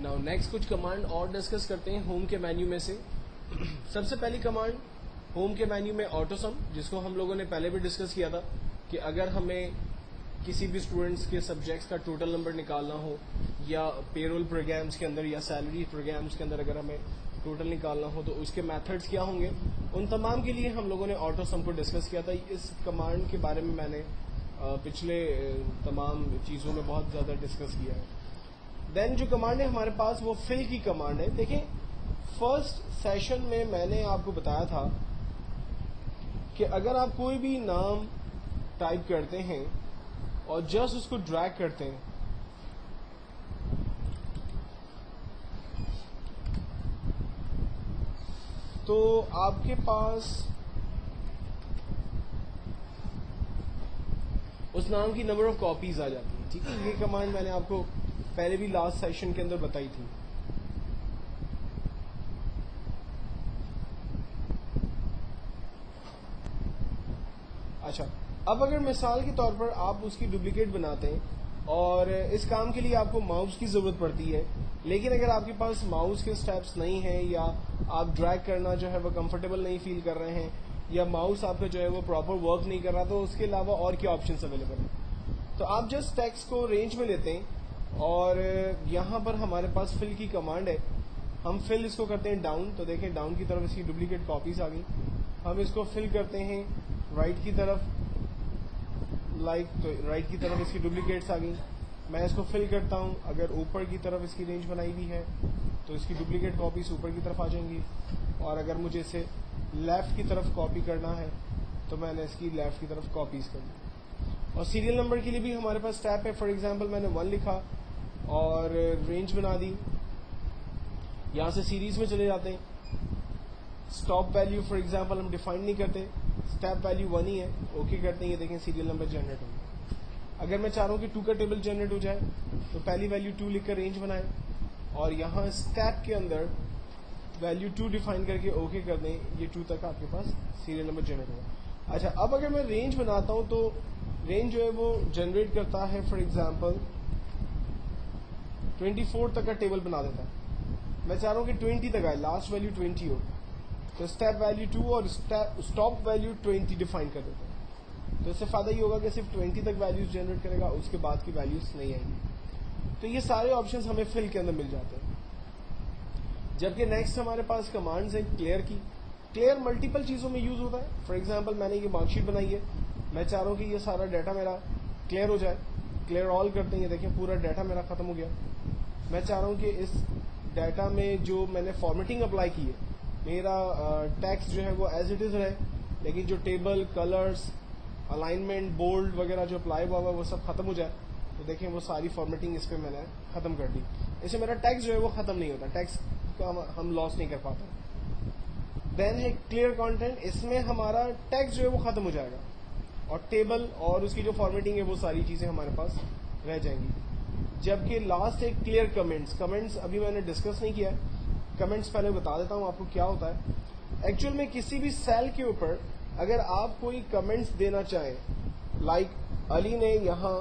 Now next कुछ command और discuss करते हैं होम के मेन्यू में से। सबसे पहली कमांड होम के मेन्यू में ऑटोसम, जिसको हम लोगों ने पहले भी डिस्कस किया था कि अगर हमें किसी भी स्टूडेंट्स के सब्जेक्ट्स का टोटल नंबर निकालना हो या पेरोल प्रोग्राम्स के अंदर या सैलरी प्रोग्राम्स के अंदर अगर हमें टोटल निकालना हो तो उसके मेथड्स क्या होंगे, उन तमाम के लिए हम लोगों ने ऑटोसम को डिस्कस किया था। इस कमांड के बारे में मैंने पिछले तमाम चीज़ों में बहुत ज़्यादा डिस्कस किया है। देन जो कमांड है हमारे पास वो फिल की कमांड है। देखिए फर्स्ट सेशन में मैंने आपको बताया था कि अगर आप कोई भी नाम टाइप करते हैं और जस्ट उसको ड्रैग करते हैं तो आपके पास उस नाम की नंबर ऑफ कॉपीज आ जाती है। ठीक है, ये कमांड मैंने आपको पहले भी लास्ट सेशन के अंदर बताई थी। अच्छा, अब अगर मिसाल के तौर पर आप उसकी डुप्लीकेट बनाते हैं और इस काम के लिए आपको माउस की जरूरत पड़ती है, लेकिन अगर आपके पास माउस के स्टेप्स नहीं हैं या आप ड्रैग करना जो है वो कंफर्टेबल नहीं फील कर रहे हैं या माउस आपका जो है वो प्रॉपर वर्क नहीं कर रहा, तो उसके अलावा और क्या ऑप्शंस अवेलेबल हैं। तो आप जस्ट टेक्स्ट को रेंज में लेते हैं और यहाँ पर हमारे पास फिल की कमांड है। हम फिल इसको करते हैं डाउन, तो देखें डाउन की तरफ इसकी डुप्लीकेट कॉपीज आ गई। हम इसको फिल करते हैं राइट की तरफ, तो राइट की तरफ इसकी डुप्लीकेट्स आ गई। मैं इसको फिल करता हूँ, अगर ऊपर की तरफ इसकी रेंज बनाई हुई है तो इसकी डुप्लीकेट कॉपीज ऊपर की तरफ आ जाएंगी, और अगर मुझे इसे लेफ्ट की तरफ कॉपी करना है तो मैंने इसकी लेफ्ट की तरफ कॉपीज कर दी। और सीरियल नंबर के लिए भी हमारे पास स्टेप है। फॉर एग्जांपल मैंने 1 लिखा और रेंज बना दी, यहाँ से सीरीज में चले जाते हैं। स्टॉप वैल्यू फॉर एग्जांपल हम डिफाइन नहीं करते, स्टेप वैल्यू 1 ही है, ओके करते हैं। ये देखें सीरियल नंबर जनरेट हो गया। अगर मैं चाह रहा हूँ कि 2 का टेबल जनरेट हो जाए तो पहली वैल्यू 2 लिखकर रेंज बनाए और यहाँ स्टेप के अंदर वैल्यू 2 डिफाइन करके ओके कर दें, ये 2 तक आपके पास सीरियल नंबर जनरेट होगा। अच्छा, अब अगर मैं रेंज बनाता हूँ तो रेंज जो है वो जनरेट करता है फॉर एग्जांपल 24 तक का टेबल बना देता है। मैं चाह रहा हूँ कि 20 तक आए, लास्ट वैल्यू 20 हो, तो स्टेप वैल्यू 2 और स्टॉप वैल्यू 20 डिफाइन कर देता है। तो इससे फायदा ये होगा कि सिर्फ 20 तक वैल्यूज जनरेट करेगा, उसके बाद की वैल्यूज नहीं आएंगी। तो ये सारे ऑप्शंस हमें फिल के अंदर मिल जाते हैं। जबकि नेक्स्ट हमारे पास कमांड्स हैं क्लियर की। क्लियर मल्टीपल चीज़ों में यूज होता है। फॉर एग्जांपल मैंने ये मार्कशीट बनाई है, मैं चाह रहा हूँ कि ये सारा डाटा मेरा क्लियर हो जाए। क्लियर ऑल करते हैं, ये देखें पूरा डाटा मेरा खत्म हो गया। मैं चाह रहा हूँ कि इस डाटा में जो मैंने फॉर्मेटिंग अप्लाई की है, मेरा टेक्स्ट जो है वो एज इट इज़ रहे, लेकिन जो टेबल, कलर्स, अलाइनमेंट, बोल्ड वगैरह जो अप्लाई हुआ वो सब खत्म हो जाए। तो देखें वो सारी फॉर्मेटिंग इस पर मैंने खत्म कर दी। इससे मेरा टेक्स्ट जो है वो खत्म नहीं होता, टेक्स्ट को हम लॉस नहीं कर पाते। देन है क्लियर कंटेंट, इसमें हमारा टेक्स्ट जो है वो खत्म हो जाएगा और टेबल और उसकी जो फॉर्मेटिंग है वो सारी चीज़ें हमारे पास रह जाएंगी। जबकि लास्ट है क्लियर कमेंट्स। कमेंट्स अभी मैंने डिस्कस नहीं किया है, कमेंट्स पहले बता देता हूँ आपको क्या होता है। एक्चुअल में किसी भी सेल के ऊपर अगर आप कोई कमेंट्स देना चाहें, लाइक अली ने यहाँ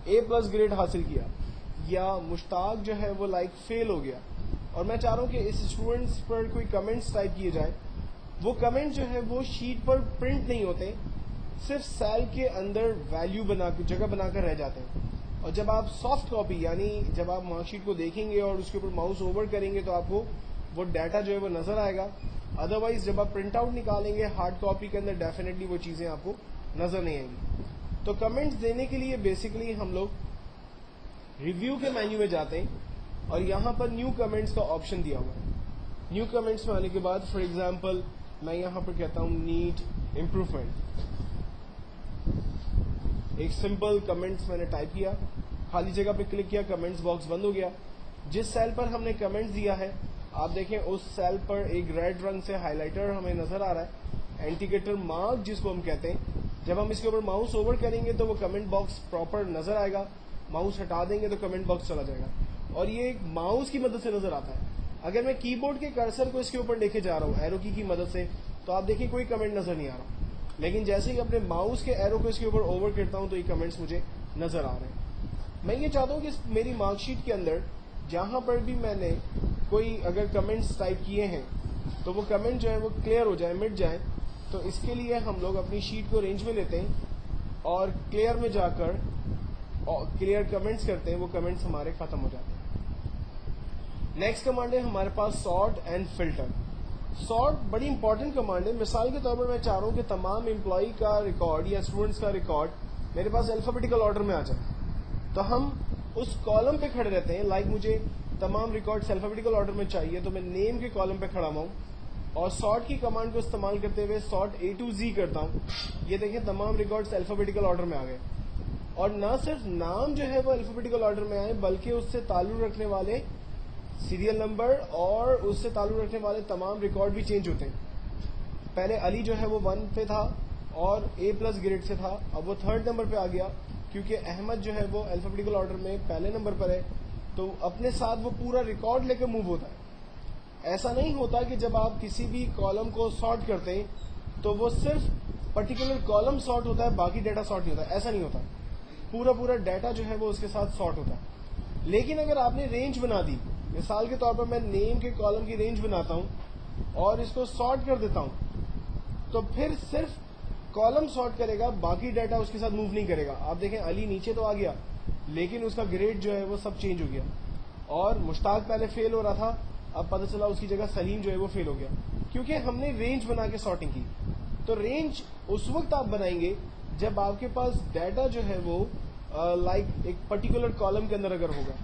A+ ग्रेड हासिल किया या मुश्ताक जो है वो लाइक फेल हो गया, और मैं चाह रहा हूँ कि इस स्टूडेंट्स पर कोई कमेंट्स टाइप किए जाए, वो कमेंट जो है वो शीट पर प्रिंट नहीं होते, सिर्फ सेल के अंदर वैल्यू जगह बनाकर रह जाते हैं। और जब आप सॉफ्ट कॉपी यानी जब आप मार्कशीट को देखेंगे और उसके ऊपर माउस ओवर करेंगे तो आपको वो डाटा जो है वो नजर आएगा। अदरवाइज जब आप प्रिंट आउट निकालेंगे हार्ड कॉपी के अंदर डेफिनेटली वो चीज़ें आपको नजर नहीं आएंगी। तो कमेंट्स देने के लिए बेसिकली हम लोग रिव्यू के मेन्यू में जाते हैं और यहाँ पर न्यू कमेंट्स का ऑप्शन दिया हुआ है। न्यू कमेंट्स में आने के बाद फॉर एग्जांपल मैं यहाँ पर कहता हूँ नीड इम्प्रूवमेंट। एक सिंपल कमेंट्स मैंने टाइप किया, खाली जगह पे क्लिक किया, कमेंट्स बॉक्स बंद हो गया। जिस सेल पर हमने कमेंट्स दिया है आप देखें उस सेल पर एक रेड रंग से हाइलाइटर हमें नजर आ रहा है, इंडिकेटर मार्क जिसको हम कहते हैं। जब हम इसके ऊपर माउस ओवर करेंगे तो वो कमेंट बॉक्स प्रॉपर नजर आएगा, माउस हटा देंगे तो कमेंट बॉक्स चला जाएगा, और ये एक माउस की मदद से नजर आता है। अगर मैं कीबोर्ड के कर्सर को इसके ऊपर लेके जा रहा हूँ एरो की मदद से, तो आप देखिए कोई कमेंट नजर नहीं आ रहा, लेकिन जैसे ही अपने माउस के एरो को इसके ऊपर ओवर करता हूँ तो ये कमेंट्स मुझे नजर आ रहे हैं। मैं ये चाहता हूँ कि मेरी मार्कशीट के अंदर जहां पर भी मैंने कोई अगर कमेंट्स टाइप किए हैं तो वो कमेंट जो है वो क्लियर हो जाए, मिट जाए। तो इसके लिए हम लोग अपनी शीट को रेंज में लेते हैं और क्लियर में जाकर क्लियर कमेंट्स करते हैं, वो कमेंट्स हमारे खत्म हो जाते हैं। नेक्स्ट कमांड है हमारे पास सॉर्ट एंड फिल्टर। सॉर्ट बड़ी इंपॉर्टेंट कमांड है। मिसाल के तौर पर मैं चाह रहा हूं कि तमाम एम्प्लॉय का रिकॉर्ड या स्टूडेंट्स का रिकॉर्ड मेरे पास अल्फाबेटिकल ऑर्डर में आ जाए, तो हम उस कॉलम पे खड़े रहते हैं। लाइक मुझे तमाम रिकॉर्ड्स अल्फाबेटिकल ऑर्डर में चाहिए, तो मैं नेम के कॉलम पे खड़ा हूं और सॉर्ट की कमांड को इस्तेमाल करते हुए सॉर्ट A to Z करता हूं। ये देखें तमाम रिकॉर्ड्स अल्फाबेटिकल ऑर्डर में आ गए, और न सिर्फ नाम जो है वो अल्फाबेटिकल ऑर्डर में आए, बल्कि उससे ताल्लुक रखने वाले सीरियल नंबर और उससे ताल्लुक रखने वाले तमाम रिकॉर्ड भी चेंज होते हैं। पहले अली जो है वो 1 पे था और A+ ग्रेड से था, अब वो 3rd नंबर पे आ गया क्योंकि अहमद जो है वो अल्फाबेटिकल ऑर्डर में पहले नंबर पर है, तो अपने साथ वो पूरा रिकॉर्ड लेकर मूव होता है। ऐसा नहीं होता कि जब आप किसी भी कॉलम को सॉर्ट करते हैं तो वो सिर्फ पर्टिकुलर कॉलम सॉर्ट होता है, बाकी डाटा सॉर्ट नहीं होता, ऐसा नहीं होता। पूरा डाटा जो है वो उसके साथ सॉर्ट होता है। लेकिन अगर आपने रेंज बना दी, मिसाल के तौर पर मैं नेम के कॉलम की रेंज बनाता हूं और इसको सॉर्ट कर देता हूं, तो फिर सिर्फ कॉलम सॉर्ट करेगा, बाकी डाटा उसके साथ मूव नहीं करेगा। आप देखें अली नीचे तो आ गया, लेकिन उसका ग्रेड जो है वो सब चेंज हो गया, और मुश्ताक पहले फेल हो रहा था, अब पता चला उसकी जगह सलीम जो है वो फेल हो गया, क्योंकि हमने रेंज बना के सॉर्टिंग की। तो रेंज उस वक्त आप बनाएंगे जब आपके पास डाटा जो है वो लाइक एक पर्टिकुलर कॉलम के अंदर अगर होगा।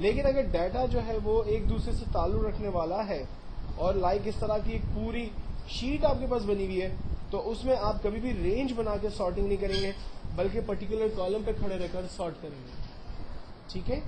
लेकिन अगर डाटा जो है वो एक दूसरे से ताल्लुक रखने वाला है और लाइक इस तरह की एक पूरी शीट आपके पास बनी हुई है, तो उसमें आप कभी भी रेंज बना के सॉर्टिंग नहीं करेंगे, बल्कि पर्टिकुलर कॉलम पे खड़े रहकर सॉर्ट करेंगे। ठीक है।